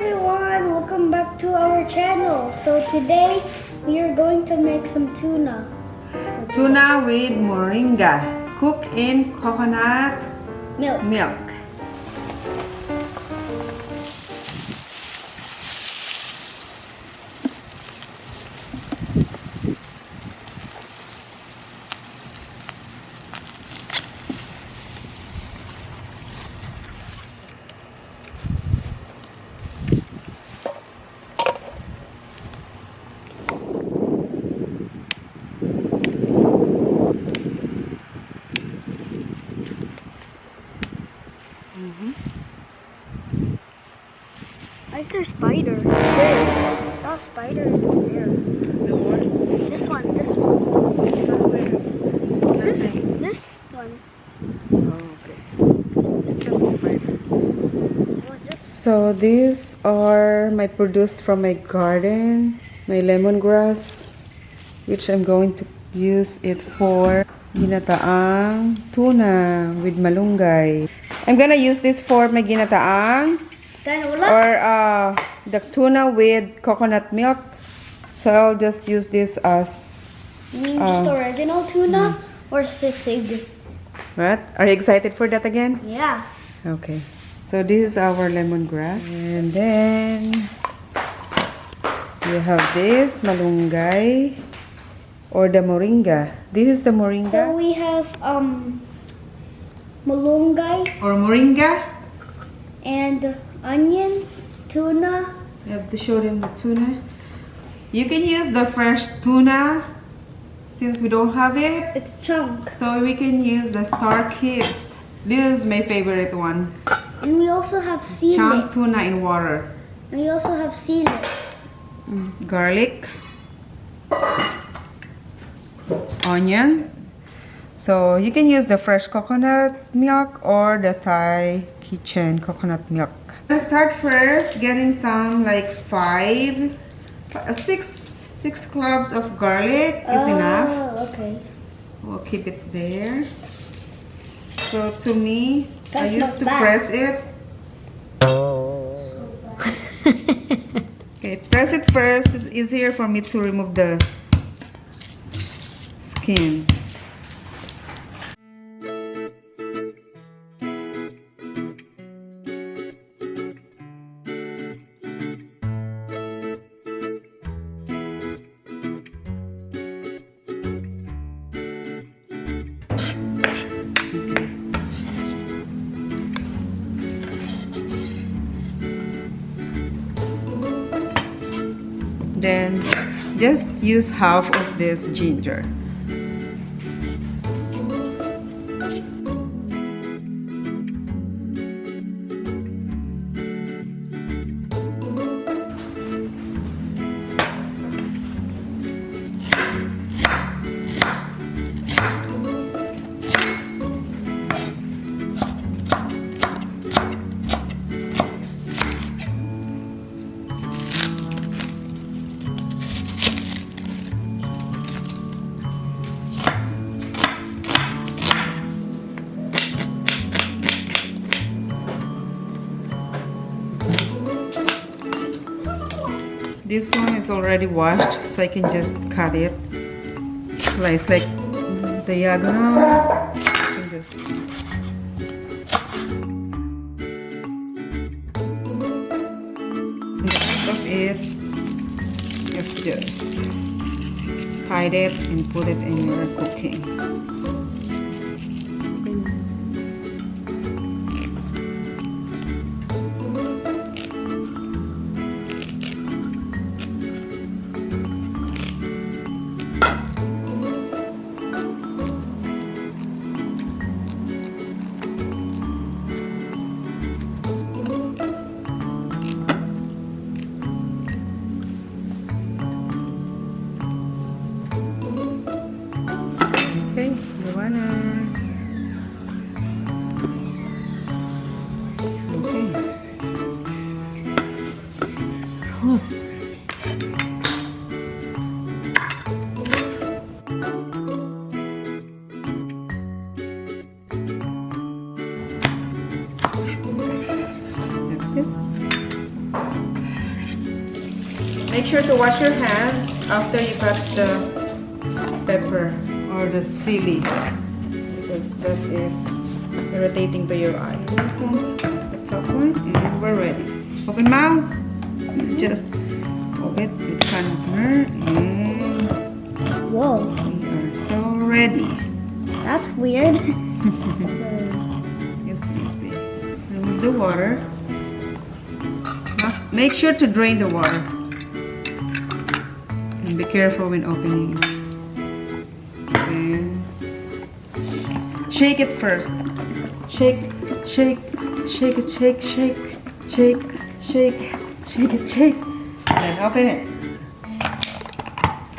everyone, welcome back to our channel. So today we are going to make some tuna. Tuna with moringa, cooked in coconut milk. Why is there a spider? There. That spider there. This one. This one. Oh, okay. It's a spider. So these are my produced from my garden, my lemongrass, which I'm going to use it for ginataang tuna with malunggay. I'm gonna use this for my ginataang or the tuna with coconut milk. So I'll just use this as You mean just original tuna or sisig? what? Are you excited for that again? Yeah. Okay. So this is our lemongrass. And then you have this malunggay or the moringa. This is the moringa. So we have malunggay Or moringa. and onions, tuna. You have to show them the tuna. You can use the fresh tuna since we don't have it. It's chunks. So we can use the star kissed. This is my favorite one. And we also have seal Chunk it. tuna in water. And we also have seal it. Garlic. Onion. So you can use the fresh coconut milk or the Thai kitchen coconut milk. Let's start first getting some like six cloves of garlic is enough. Oh, okay. We'll keep it there. So to me, I That's used to not bad. press it. Okay, press it first. It's easier for me to remove the skin. Then just use half of this ginger. This one is already washed, so I can just cut it. Slice like diagonal. I can just the rest of it, let's just hide it and put it in your cooking. Okay, gawa na. Okay. Hus. That's it. make sure to wash your hands after you cut the pepper or the chili, because that is irritating to your eyes. This one, the top one, and we're ready. Open mouth. Just hold it with can opener, and Whoa. we are so ready. That's weird. It's easy. Remove the water. Now, make sure to drain the water. And be careful when opening it. And shake it first. Shake, shake, shake it, shake, shake, shake, shake, shake it, shake. Then open it.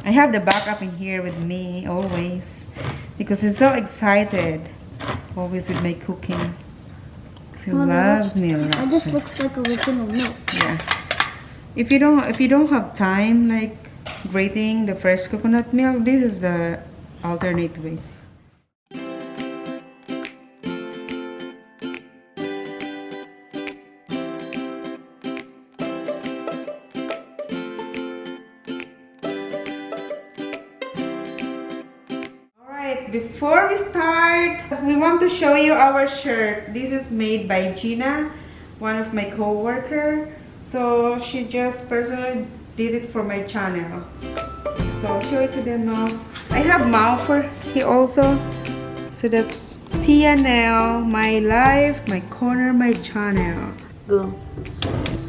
I have the backup in here with me always, because he's so excited always with my cooking. He loves me a lot. It just looks like original milk. Yeah. If you don't have time like grating the fresh coconut milk, this is the alternate way. Before we start, we want to show you our shirt. This is made by Gina, one of my co-worker. So she just personally did it for my channel. So I'll show it to them now. I have mouth for here also. So that's Tiya now, my life, my corner, my channel. Go.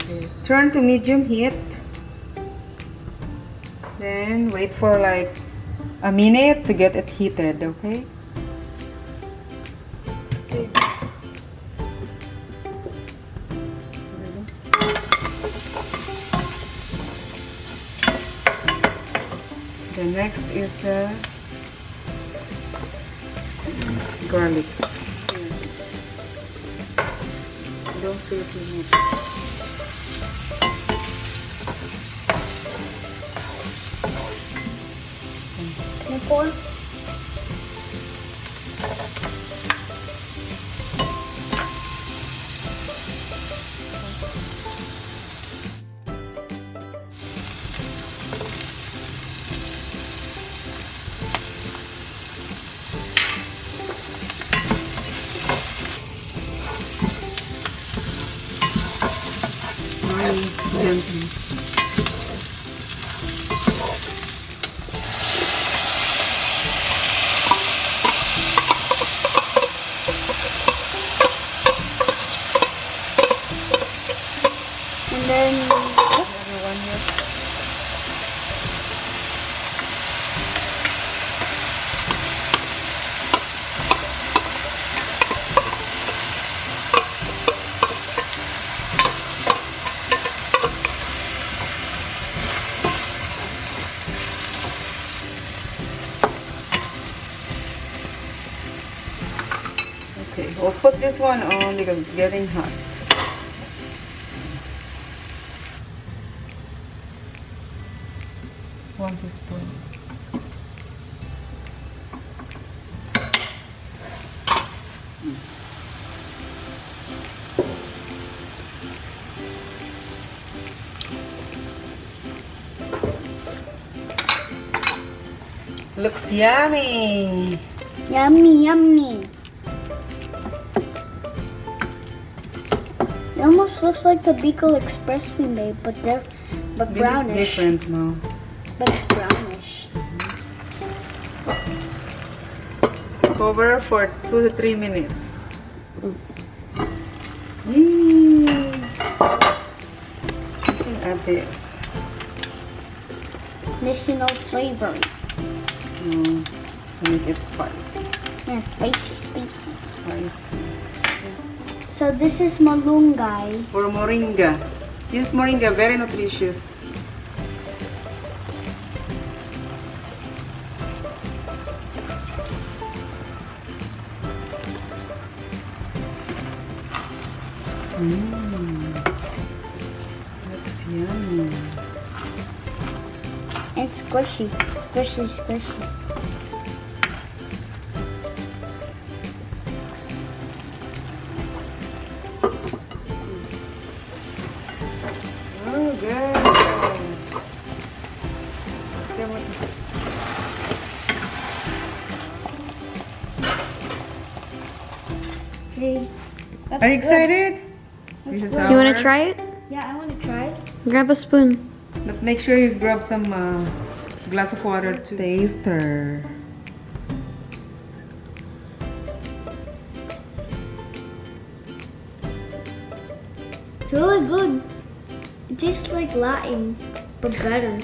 Okay. Turn to medium heat. Then wait for like a minute to get it heated, okay? The next is the garlic. Don't say too much. Pour. Gently. And then Everyone here. Okay, we'll put this one on because it's getting hot. One teaspoon. Looks yummy. yummy, yummy. It almost looks like the Bicol Express we made, but This brownish. is different now. But it's brownish. Cover for 2 to 3 minutes. Something add this. Additional flavor. To make it spicy. Yeah, spicy. Spicy. So this is malunggay. Or moringa. Use moringa, very nutritious. Looks yummy. It's squishy. Squishy. Oh, good. want to. Okay. That's Are you good. excited? This is good. our... You want to try it? Yeah, I want to try it. Grab a spoon. But make sure you grab some glass of water to taster. It's really good. It tastes like Latin, but better.